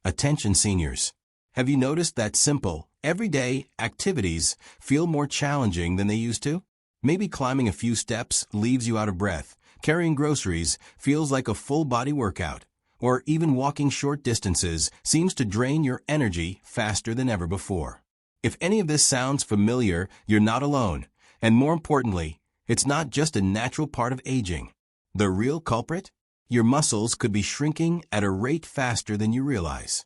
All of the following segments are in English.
Attention seniors. Have you noticed that simple, everyday activities feel more challenging than they used to? Maybe climbing a few steps leaves you out of breath, carrying groceries feels like a full-body workout, or even walking short distances seems to drain your energy faster than ever before. If any of this sounds familiar, you're not alone, and more importantly, it's not just a natural part of aging. The real culprit? Your muscles could be shrinking at a rate faster than you realize.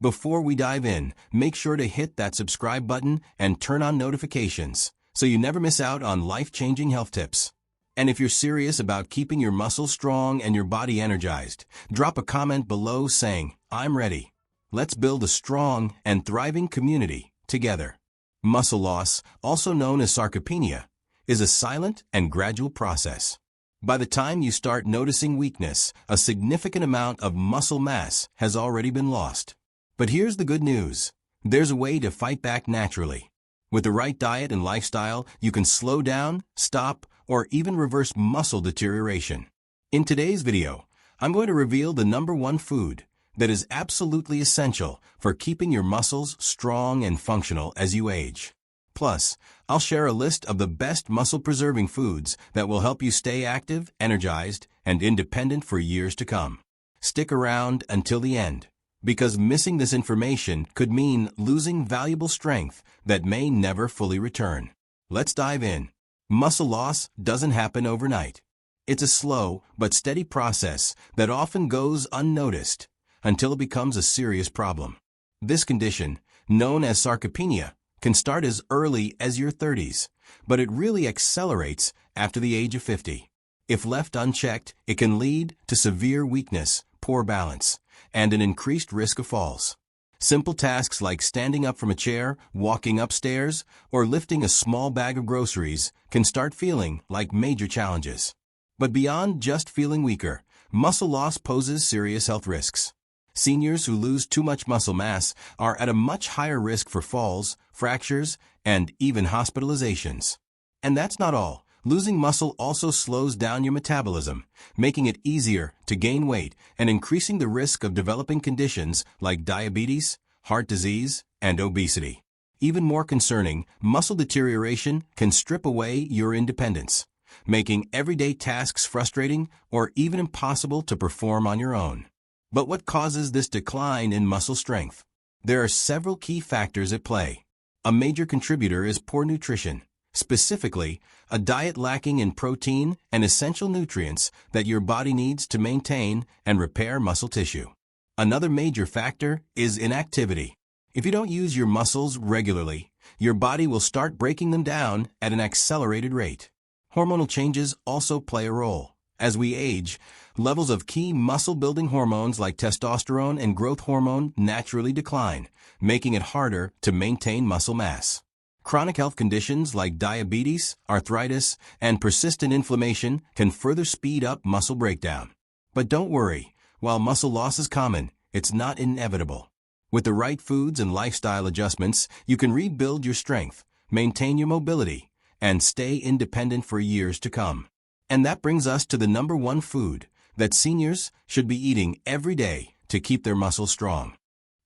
Before we dive in, make sure to hit that subscribe button and turn on notifications so you never miss out on life-changing health tips. And if you're serious about keeping your muscles strong and your body energized, drop a comment below saying, "I'm ready." Let's build a strong and thriving community together. Muscle loss, also known as sarcopenia, is a silent and gradual process. By the time you start noticing weakness, a significant amount of muscle mass has already been lost. But here's the good news. There's a way to fight back naturally. With the right diet and lifestyle, you can slow down, stop, or even reverse muscle deterioration. In today's video, I'm going to reveal the #1 food that is absolutely essential for keeping your muscles strong and functional as you age. Plus, I'll share a list of the best muscle-preserving foods that will help you stay active, energized, and independent for years to come. Stick around until the end, because missing this information could mean losing valuable strength that may never fully return. Let's dive in. Muscle loss doesn't happen overnight. It's a slow but steady process that often goes unnoticed until it becomes a serious problem. This condition, known as sarcopenia, can start as early as your 30s, but it really accelerates after the age of 50. If left unchecked, it can lead to severe weakness, poor balance, and an increased risk of falls. Simple tasks like standing up from a chair, walking upstairs, or lifting a small bag of groceries can start feeling like major challenges. But beyond just feeling weaker, muscle loss poses serious health risks. Seniors who lose too much muscle mass are at a much higher risk for falls, fractures, and even hospitalizations. And that's not all. Losing muscle also slows down your metabolism, making it easier to gain weight and increasing the risk of developing conditions like diabetes, heart disease, and obesity. Even more concerning, muscle deterioration can strip away your independence, making everyday tasks frustrating or even impossible to perform on your own. But what causes this decline in muscle strength? There are several key factors at play. A major contributor is poor nutrition, specifically, a diet lacking in protein and essential nutrients that your body needs to maintain and repair muscle tissue. Another major factor is inactivity. If you don't use your muscles regularly, your body will start breaking them down at an accelerated rate. Hormonal changes also play a role. As we age, levels of key muscle-building hormones like testosterone and growth hormone naturally decline, making it harder to maintain muscle mass. Chronic health conditions like diabetes, arthritis, and persistent inflammation can further speed up muscle breakdown. But don't worry, while muscle loss is common, it's not inevitable. With the right foods and lifestyle adjustments, you can rebuild your strength, maintain your mobility, and stay independent for years to come. And that brings us to the #1 food that seniors should be eating every day to keep their muscles strong.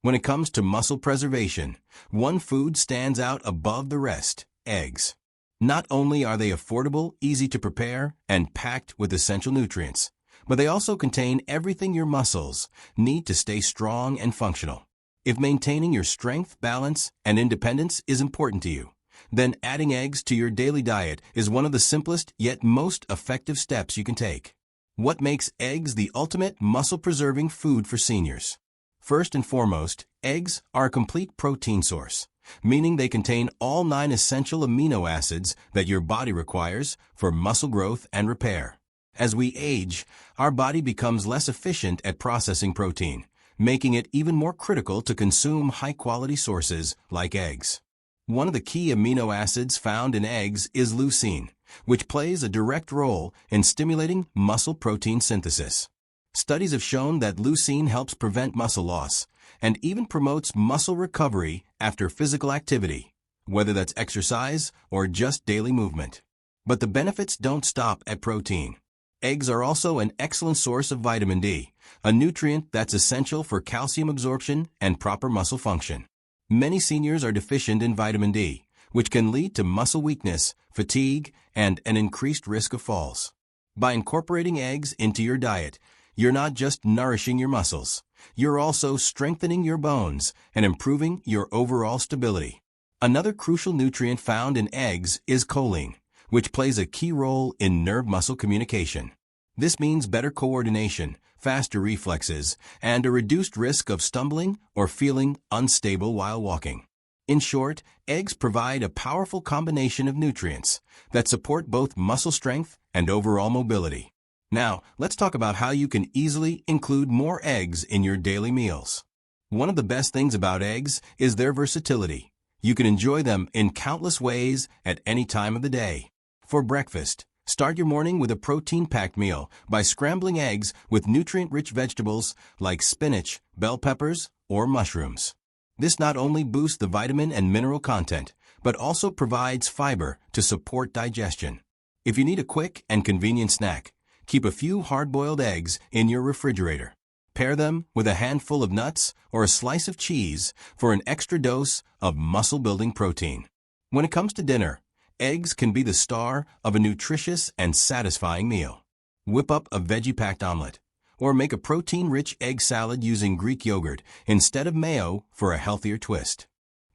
When it comes to muscle preservation, one food stands out above the rest: eggs. Not only are they affordable, easy to prepare, and packed with essential nutrients, but they also contain everything your muscles need to stay strong and functional. If maintaining your strength, balance, and independence is important to you, then adding eggs to your daily diet is one of the simplest yet most effective steps you can take. What makes eggs the ultimate muscle-preserving food for seniors? First and foremost, eggs are a complete protein source, meaning they contain all 9 essential amino acids that your body requires for muscle growth and repair. As we age, our body becomes less efficient at processing protein, making it even more critical to consume high-quality sources like eggs. One of the key amino acids found in eggs is leucine, which plays a direct role in stimulating muscle protein synthesis. Studies have shown that leucine helps prevent muscle loss and even promotes muscle recovery after physical activity, whether that's exercise or just daily movement. But the benefits don't stop at protein. Eggs are also an excellent source of vitamin D, a nutrient that's essential for calcium absorption and proper muscle function. Many seniors are deficient in vitamin D, which can lead to muscle weakness, fatigue, and an increased risk of falls. By incorporating eggs into your diet, you're not just nourishing your muscles, you're also strengthening your bones and improving your overall stability. Another crucial nutrient found in eggs is choline, which plays a key role in nerve-muscle communication. This means better coordination, faster reflexes, and a reduced risk of stumbling or feeling unstable while walking. In short, eggs provide a powerful combination of nutrients that support both muscle strength and overall mobility. Now, let's talk about how you can easily include more eggs in your daily meals. One of the best things about eggs is their versatility. You can enjoy them in countless ways at any time of the day. For breakfast, start your morning with a protein-packed meal by scrambling eggs with nutrient-rich vegetables like spinach, bell peppers, or mushrooms. This not only boosts the vitamin and mineral content, but also provides fiber to support digestion. If you need a quick and convenient snack, keep a few hard-boiled eggs in your refrigerator. Pair them with a handful of nuts or a slice of cheese for an extra dose of muscle-building protein. When it comes to dinner, eggs can be the star of a nutritious and satisfying meal. Whip up a veggie-packed omelet, or make a protein-rich egg salad using Greek yogurt instead of mayo for a healthier twist.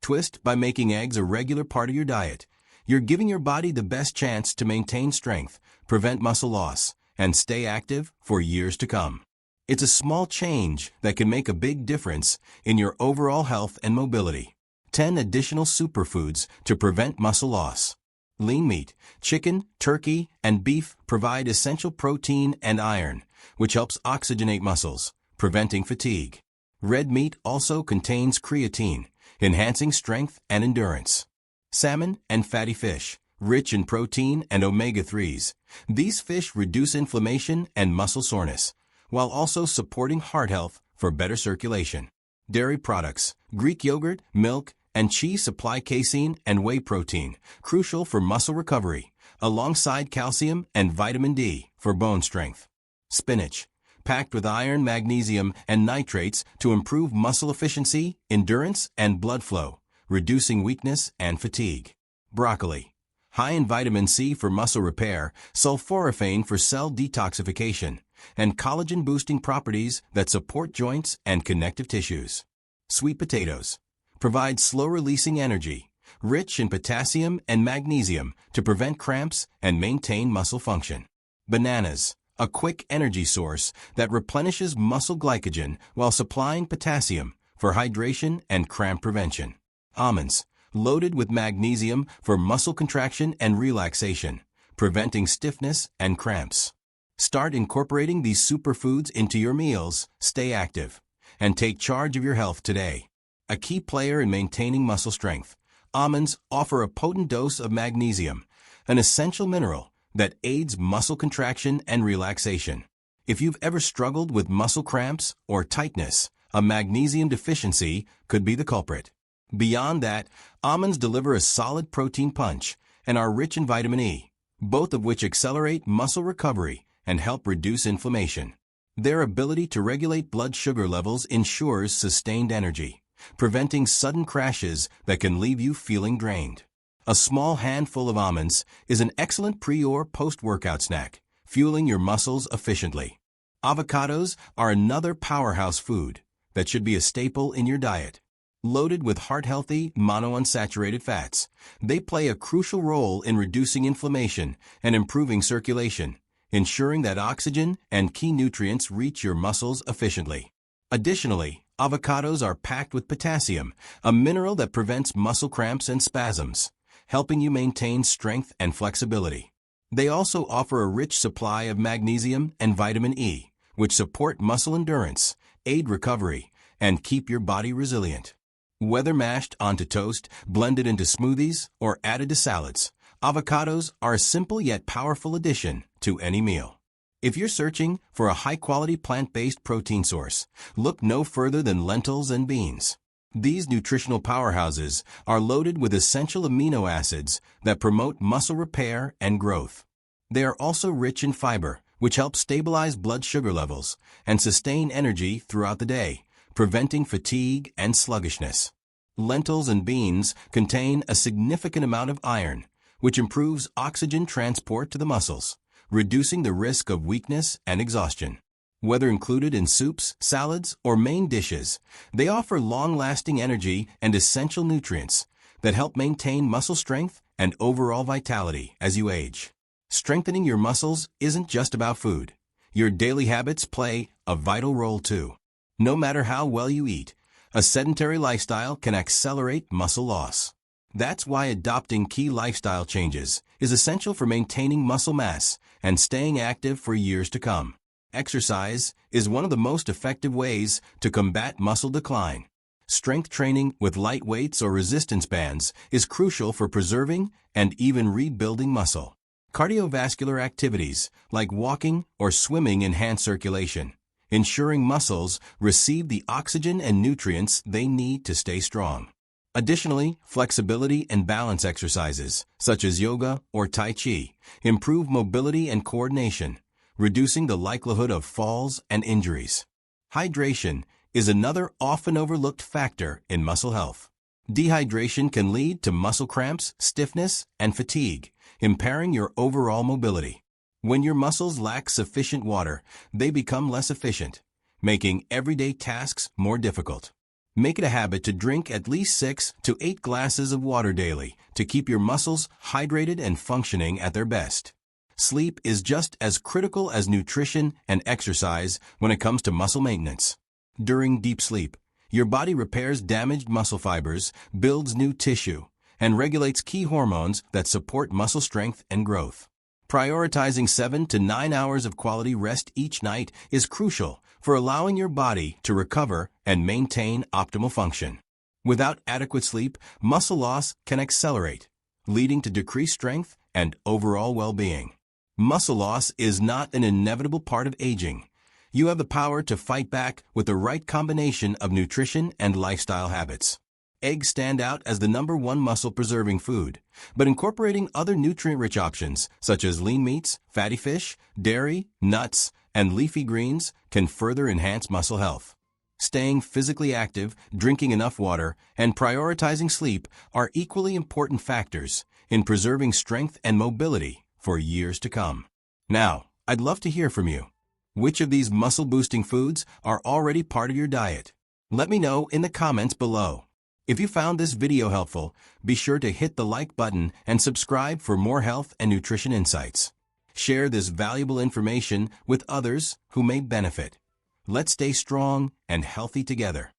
Twist by making eggs a regular part of your diet. You're giving your body the best chance to maintain strength, prevent muscle loss, and stay active for years to come. It's a small change that can make a big difference in your overall health and mobility. 10 additional superfoods to prevent muscle loss. Lean meat, chicken, turkey, and beef provide essential protein and iron, which helps oxygenate muscles, preventing fatigue. Red meat also contains creatine, enhancing strength and endurance. Salmon and fatty fish, rich in protein and omega-3s. These fish reduce inflammation and muscle soreness, while also supporting heart health for better circulation. Dairy products, Greek yogurt, milk, and cheese supply casein and whey protein, crucial for muscle recovery, alongside calcium and vitamin D for bone strength. Spinach, packed with iron, magnesium, and nitrates to improve muscle efficiency, endurance, and blood flow, reducing weakness and fatigue. Broccoli, high in vitamin C for muscle repair, sulforaphane for cell detoxification, and collagen-boosting properties that support joints and connective tissues. Sweet potatoes provide slow-releasing energy, rich in potassium and magnesium to prevent cramps and maintain muscle function. Bananas, a quick energy source that replenishes muscle glycogen while supplying potassium for hydration and cramp prevention. Almonds, loaded with magnesium for muscle contraction and relaxation, preventing stiffness and cramps. Start incorporating these superfoods into your meals, stay active, and take charge of your health today. A key player in maintaining muscle strength, almonds offer a potent dose of magnesium, an essential mineral that aids muscle contraction and relaxation. If you've ever struggled with muscle cramps or tightness, a magnesium deficiency could be the culprit. Beyond that, almonds deliver a solid protein punch and are rich in vitamin E, both of which accelerate muscle recovery and help reduce inflammation. Their ability to regulate blood sugar levels ensures sustained energy, preventing sudden crashes that can leave you feeling drained. A small handful of almonds is an excellent pre- or post-workout snack, fueling your muscles efficiently. Avocados are another powerhouse food that should be a staple in your diet. Loaded with heart-healthy monounsaturated fats, they play a crucial role in reducing inflammation and improving circulation, ensuring that oxygen and key nutrients reach your muscles efficiently. Additionally, avocados are packed with potassium, a mineral that prevents muscle cramps and spasms, helping you maintain strength and flexibility. They also offer a rich supply of magnesium and vitamin E, which support muscle endurance, aid recovery, and keep your body resilient. Whether mashed onto toast, blended into smoothies, or added to salads, avocados are a simple yet powerful addition to any meal. If you're searching for a high-quality plant-based protein source, look no further than lentils and beans. These nutritional powerhouses are loaded with essential amino acids that promote muscle repair and growth. They are also rich in fiber, which helps stabilize blood sugar levels and sustain energy throughout the day, preventing fatigue and sluggishness. Lentils and beans contain a significant amount of iron, which improves oxygen transport to the muscles, reducing the risk of weakness and exhaustion. Whether included in soups, salads, or main dishes, they offer long-lasting energy and essential nutrients that help maintain muscle strength and overall vitality as you age. Strengthening your muscles isn't just about food. Your daily habits play a vital role too. No matter how well you eat, a sedentary lifestyle can accelerate muscle loss. That's why adopting key lifestyle changes is essential for maintaining muscle mass and staying active for years to come. Exercise is one of the most effective ways to combat muscle decline. Strength training with light weights or resistance bands is crucial for preserving and even rebuilding muscle. Cardiovascular activities like walking or swimming enhance circulation, ensuring muscles receive the oxygen and nutrients they need to stay strong. Additionally, flexibility and balance exercises, such as yoga or Tai Chi, improve mobility and coordination, reducing the likelihood of falls and injuries. Hydration is another often overlooked factor in muscle health. Dehydration can lead to muscle cramps, stiffness, and fatigue, impairing your overall mobility. When your muscles lack sufficient water, they become less efficient, making everyday tasks more difficult. Make it a habit to drink at least 6 to 8 glasses of water daily to keep your muscles hydrated and functioning at their best. Sleep is just as critical as nutrition and exercise when it comes to muscle maintenance. During deep sleep, your body repairs damaged muscle fibers, builds new tissue, and regulates key hormones that support muscle strength and growth. Prioritizing 7 to 9 hours of quality rest each night is crucial for allowing your body to recover and maintain optimal function. Without adequate sleep, muscle loss can accelerate, leading to decreased strength and overall well-being. Muscle loss is not an inevitable part of aging. You have the power to fight back with the right combination of nutrition and lifestyle habits. Eggs stand out as the #1 muscle-preserving food, but incorporating other nutrient-rich options such as lean meats, fatty fish, dairy, nuts, and leafy greens can further enhance muscle health. Staying physically active, drinking enough water, and prioritizing sleep are equally important factors in preserving strength and mobility for years to come. Now, I'd love to hear from you. Which of these muscle-boosting foods are already part of your diet? Let me know in the comments below. If you found this video helpful, be sure to hit the like button and subscribe for more health and nutrition insights. Share this valuable information with others who may benefit. Let's stay strong and healthy together.